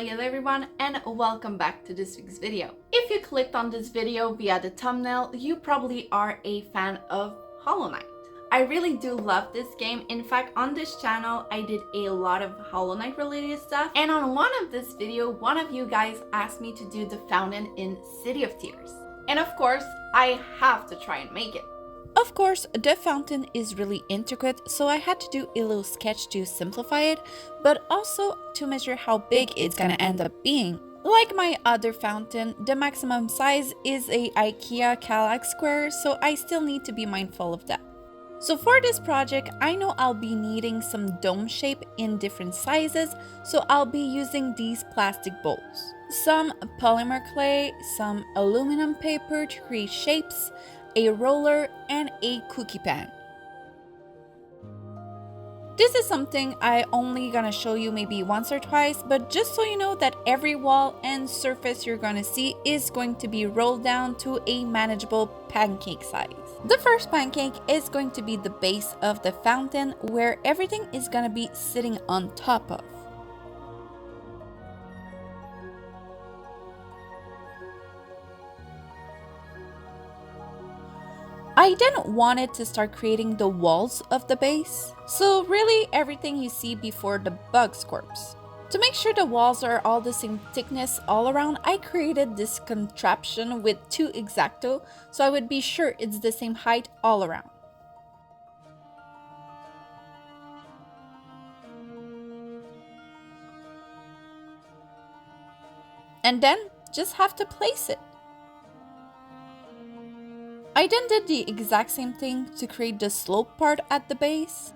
Hello everyone and welcome back to this week's video. If you clicked on this video via the thumbnail, you probably are a fan of Hollow Knight. I really do love this game. In fact, on this channel, I did a lot of Hollow Knight related stuff. And on one of this video, one of you guys asked me to do the fountain in City of Tears. And of course, I have to try and make it. Of course, the fountain is really intricate, so I had to do a little sketch to simplify it, but also to measure how big it's gonna end up being. Like my other fountain, the maximum size is a IKEA Kallax square, so I still need to be mindful of that. So for this project, I know I'll be needing some dome shape in different sizes, so I'll be using these plastic bowls. Some polymer clay, some aluminum paper to create shapes, a roller, and a cookie pan. This is something I only gonna show you maybe once or twice, but just so you know that every wall and surface you're gonna see is going to be rolled down to a manageable pancake size. The first pancake is going to be the base of the fountain, where everything is gonna be sitting on top of. I then wanted to start creating the walls of the base, so really everything you see before the bug's corpse. To make sure the walls are all the same thickness all around, I created this contraption with two X-Acto, so I would be sure it's the same height all around. And then just have to place it. I then did the exact same thing to create the slope part at the base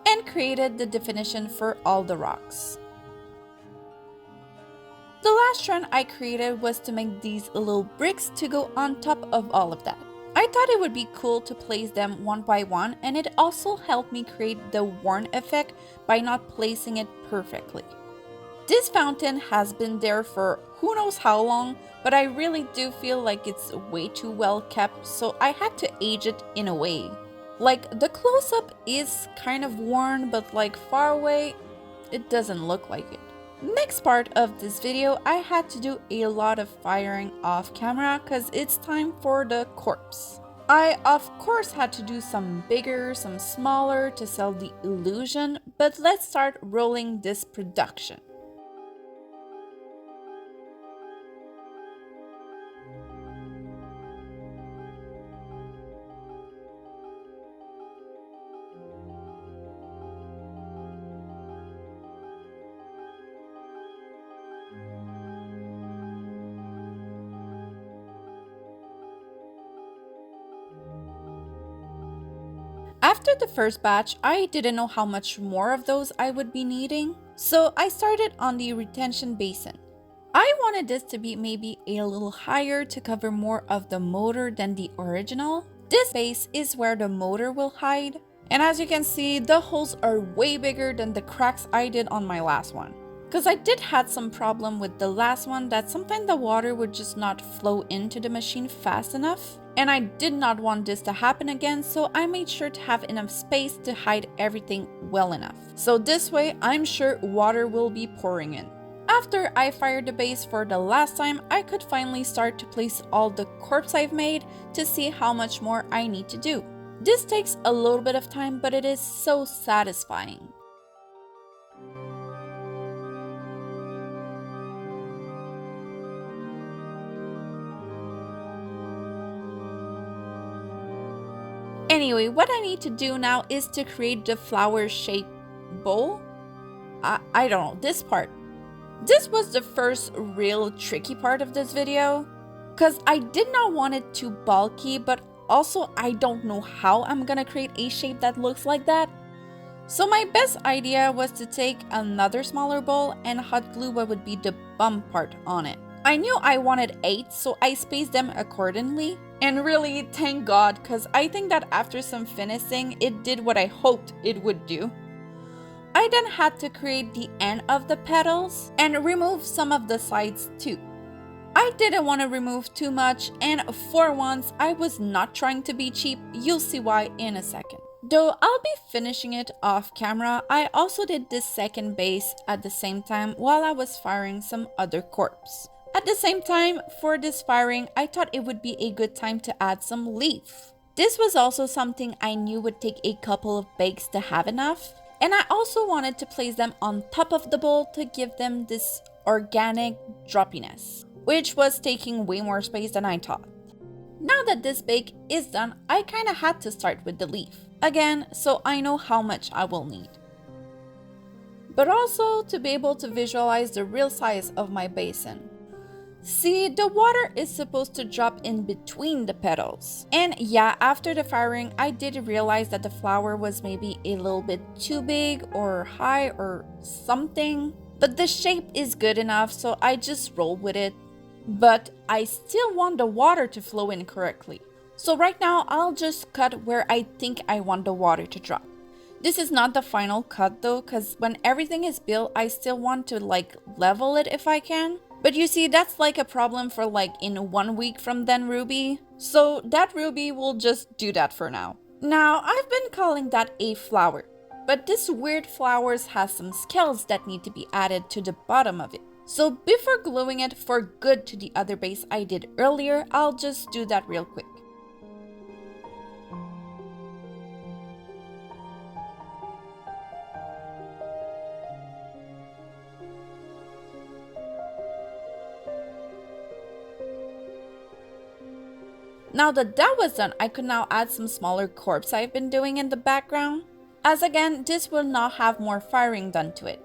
and created the definition for all the rocks. The last trend I created was to make these little bricks to go on top of all of that. I thought it would be cool to place them one by one, and it also helped me create the worn effect by not placing it perfectly. This fountain has been there for who knows how long, but I really do feel like it's way too well kept, so I had to age it in a way. Like, the close-up is kind of worn, but like far away, it doesn't look like it. Next part of this video, I had to do a lot of firing off camera because it's time for the corpse. I of course had to do some bigger, some smaller to sell the illusion, but let's start rolling this production. After the first batch, I didn't know how much more of those I would be needing, so I started on the retention basin. I wanted this to be maybe a little higher to cover more of the motor than the original. This base is where the motor will hide, and as you can see, the holes are way bigger than the cracks I did on my last one. Because I did had some problem with the last one that sometimes the water would just not flow into the machine fast enough. And I did not want this to happen again, so I made sure to have enough space to hide everything well enough. So this way, I'm sure water will be pouring in. After I fired the base for the last time, I could finally start to place all the corpse I've made to see how much more I need to do. This takes a little bit of time, but it is so satisfying. Anyway, what I need to do now is to create the flower shaped bowl. I don't know, this part. This was the first real tricky part of this video, because I did not want it too bulky, but also I don't know how I'm gonna create a shape that looks like that. So my best idea was to take another smaller bowl and hot glue what would be the bum part on it. I knew I wanted 8, so I spaced them accordingly. And really, thank God, because I think that after some finishing, it did what I hoped it would do. I then had to create the end of the petals and remove some of the sides too. I didn't want to remove too much, and for once, I was not trying to be cheap. You'll see why in a second. Though I'll be finishing it off camera, I also did this second base at the same time while I was firing some other corpse. At the same time, for this firing, I thought it would be a good time to add some leaf. This was also something I knew would take a couple of bakes to have enough, and I also wanted to place them on top of the bowl to give them this organic droppiness, which was taking way more space than I thought. Now that this bake is done, I kinda had to start with the leaf. Again, so I know how much I will need. But also to be able to visualize the real size of my basin. See, the water is supposed to drop in between the petals. And yeah, after the firing, I did realize that the flower was maybe a little bit too big or high or something. But the shape is good enough, so I just roll with it. But I still want the water to flow in correctly. So right now, I'll just cut where I think I want the water to drop. This is not the final cut though, because when everything is built, I still want to level it if I can. But you see, that's a problem for in 1 week from then Ruby. So that Ruby will just do that for now. Now, I've been calling that a flower. But this weird flowers has some scales that need to be added to the bottom of it. So before gluing it for good to the other base I did earlier, I'll just do that real quick. Now that that was done, I could now add some smaller corpse I've been doing in the background, as again, this will now have more firing done to it.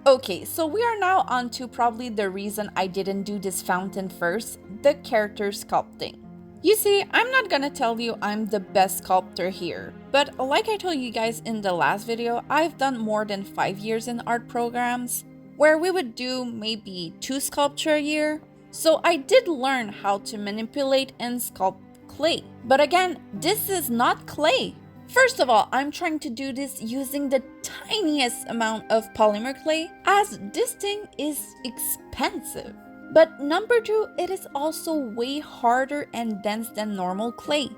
Okay, so we are now on to probably the reason I didn't do this fountain first, the character sculpting. You see, I'm not gonna tell you I'm the best sculptor here, but like I told you guys in the last video, I've done more than 5 years in art programs, where we would do maybe 2 sculpture a year. So I did learn how to manipulate and sculpt clay. But again, this is not clay. First of all, I'm trying to do this using the tiniest amount of polymer clay, as this thing is expensive. But number 2, it is also way harder and dense than normal clay.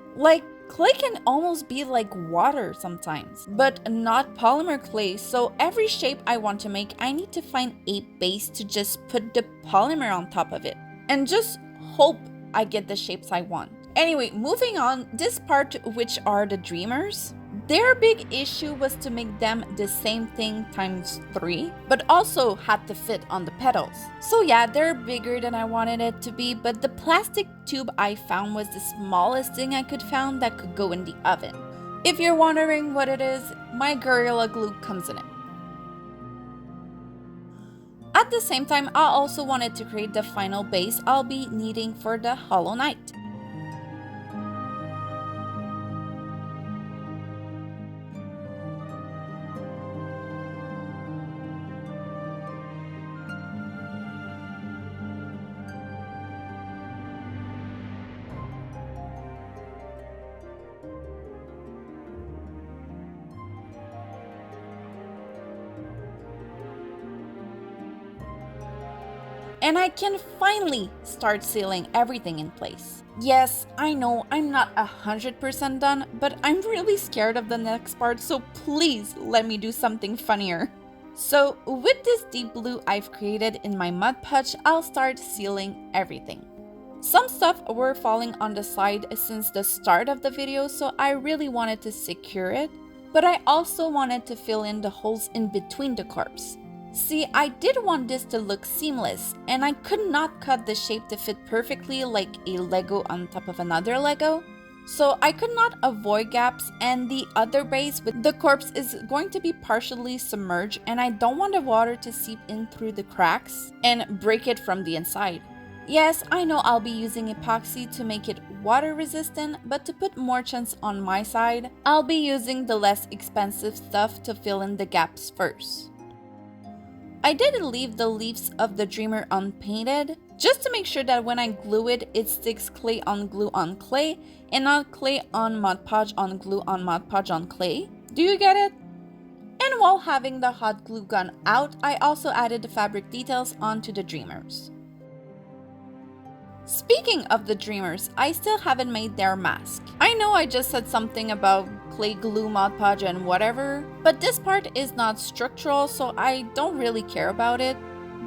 Clay can almost be like water sometimes, but not polymer clay, so every shape I want to make, I need to find a base to just put the polymer on top of it, and just hope I get the shapes I want. Anyway, moving on, this part, which are the dreamers, their big issue was to make them the same thing times 3, but also had to fit on the petals. So yeah, they're bigger than I wanted it to be, but the plastic tube I found was the smallest thing I could find that could go in the oven. If you're wondering what it is, my Gorilla Glue comes in it. At the same time, I also wanted to create the final base I'll be needing for the Hollow Knight. And I can finally start sealing everything in place. Yes, I know I'm not 100% done, but I'm really scared of the next part, so please let me do something funnier. So with this deep blue I've created in my mud patch, I'll start sealing everything. Some stuff were falling on the side since the start of the video, so I really wanted to secure it, but I also wanted to fill in the holes in between the corpse. See, I did want this to look seamless, and I could not cut the shape to fit perfectly like a Lego on top of another Lego. So I could not avoid gaps, and the other base with the corpse is going to be partially submerged, and I don't want the water to seep in through the cracks and break it from the inside. Yes, I know I'll be using epoxy to make it water resistant, but to put more chance on my side, I'll be using the less expensive stuff to fill in the gaps first. I did leave the leaves of the dreamer unpainted, just to make sure that when I glue it, it sticks clay on glue on clay, and not clay on Mod Podge on glue on Mod Podge on clay. Do you get it? And while having the hot glue gun out, I also added the fabric details onto the dreamers. Speaking of the dreamers, I still haven't made their mask. I know I just said something about clay glue, Mod Podge and whatever, but this part is not structural, so I don't really care about it.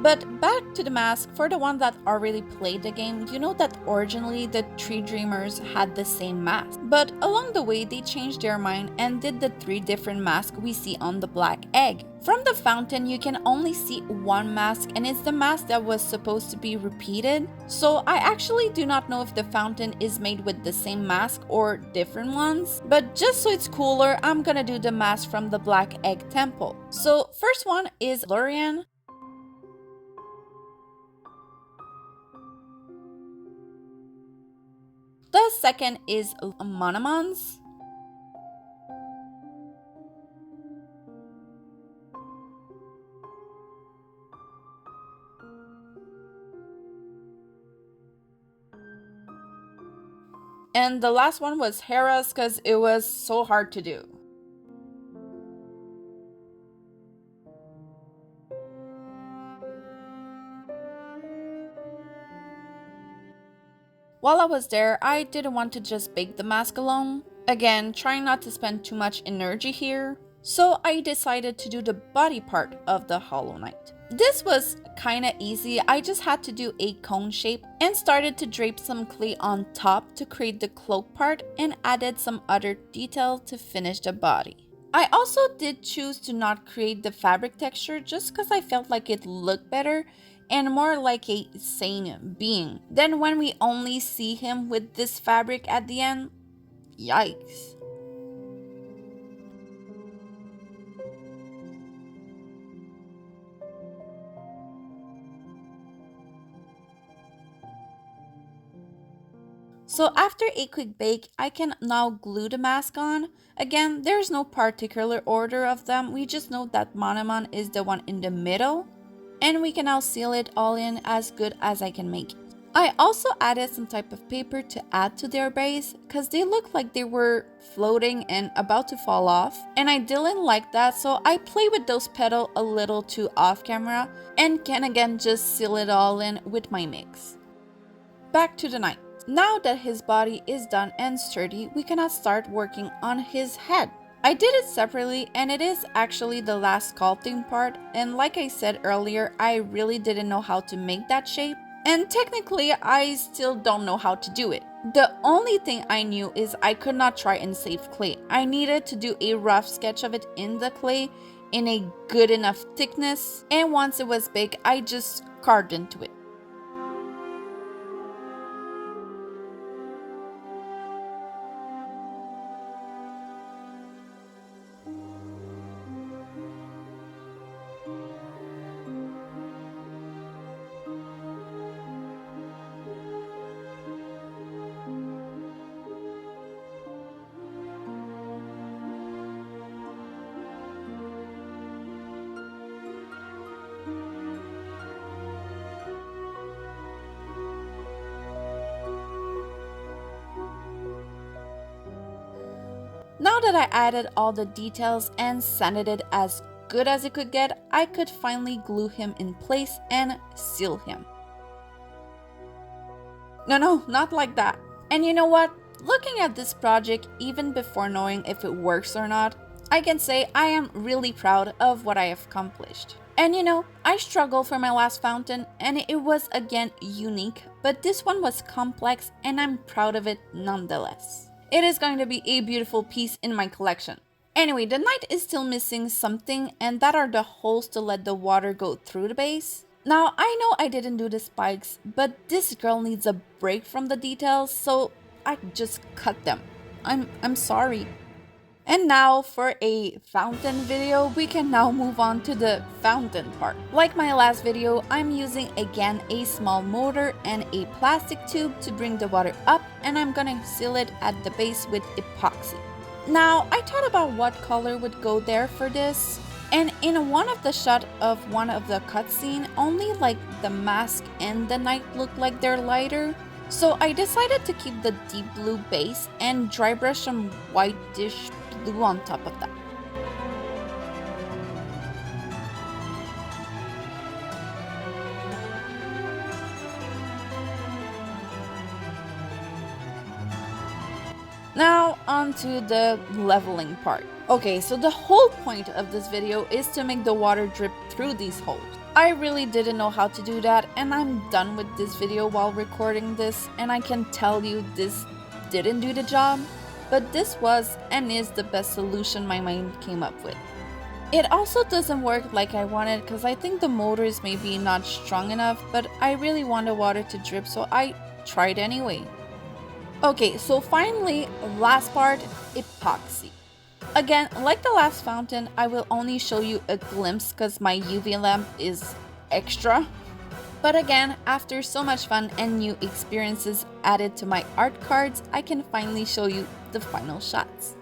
But back to the mask, for the one that already played the game, you know that originally the 3 dreamers had the same mask. But along the way, they changed their mind and did the 3 different masks we see on the black egg. From the fountain, you can only see one mask, and it's the mask that was supposed to be repeated. So I actually do not know if the fountain is made with the same mask or different ones. But just so it's cooler, I'm gonna do the mask from the black egg temple. So first one is Lurian. The second is Monomons. And the last one was Hera's because it was so hard to do. While I was there, I didn't want to just bake the mask alone. Again, trying not to spend too much energy here. So I decided to do the body part of the Hollow Knight. This was kinda easy. I just had to do a cone shape and started to drape some clay on top to create the cloak part and added some other detail to finish the body. I also did choose to not create the fabric texture just because I felt like it looked better and more like a sane being. Then when we only see him with this fabric at the end, yikes. So after a quick bake, I can now glue the mask on. Again, there's no particular order of them, we just know that Monomon is the one in the middle. And we can now seal it all in as good as I can make it. I also added some type of paper to add to their base because they looked like they were floating and about to fall off. And I didn't like that, so I play with those petals a little too off camera and can again just seal it all in with my mix. Back to the knight. Now that his body is done and sturdy, we can now start working on his head. I did it separately and it is actually the last sculpting part, and like I said earlier, I really didn't know how to make that shape, and technically I still don't know how to do it. The only thing I knew is I could not try and save clay. I needed to do a rough sketch of it in the clay in a good enough thickness, and once it was big, I just carved into it. Now that I added all the details and sanded it as good as it could get, I could finally glue him in place and seal him. No, not like that. And you know what? Looking at this project, even before knowing if it works or not, I can say I am really proud of what I have accomplished. And you know, I struggled for my last fountain and it was again unique, but this one was complex and I'm proud of it nonetheless. It is going to be a beautiful piece in my collection. Anyway, the knight is still missing something, and that are the holes to let the water go through the base. Now, I know I didn't do the spikes, but this girl needs a break from the details, so I just cut them. I'm sorry. And now for a fountain video, we can now move on to the fountain part. Like my last video, I'm using again a small motor and a plastic tube to bring the water up, and I'm gonna seal it at the base with epoxy. Now, I thought about what color would go there for this, And in one of the shot of one of the cutscene, only like the mask and the knight look like they're lighter. So I decided to keep the deep blue base and dry brush some whitish blue on top of that. Now onto the leveling part. Okay, so the whole point of this video is to make the water drip through these holes. I really didn't know how to do that, and I'm done with this video while recording this, and I can tell you this didn't do the job, but this was and is the best solution my mind came up with. It also doesn't work like I wanted because I think the motor is maybe not strong enough, but I really want the water to drip, so I tried anyway. Okay, so finally, last part, epoxy. Again, like the last fountain, I will only show you a glimpse because my UV lamp is extra. But again, after so much fun and new experiences added to my art cards, I can finally show you the final shots.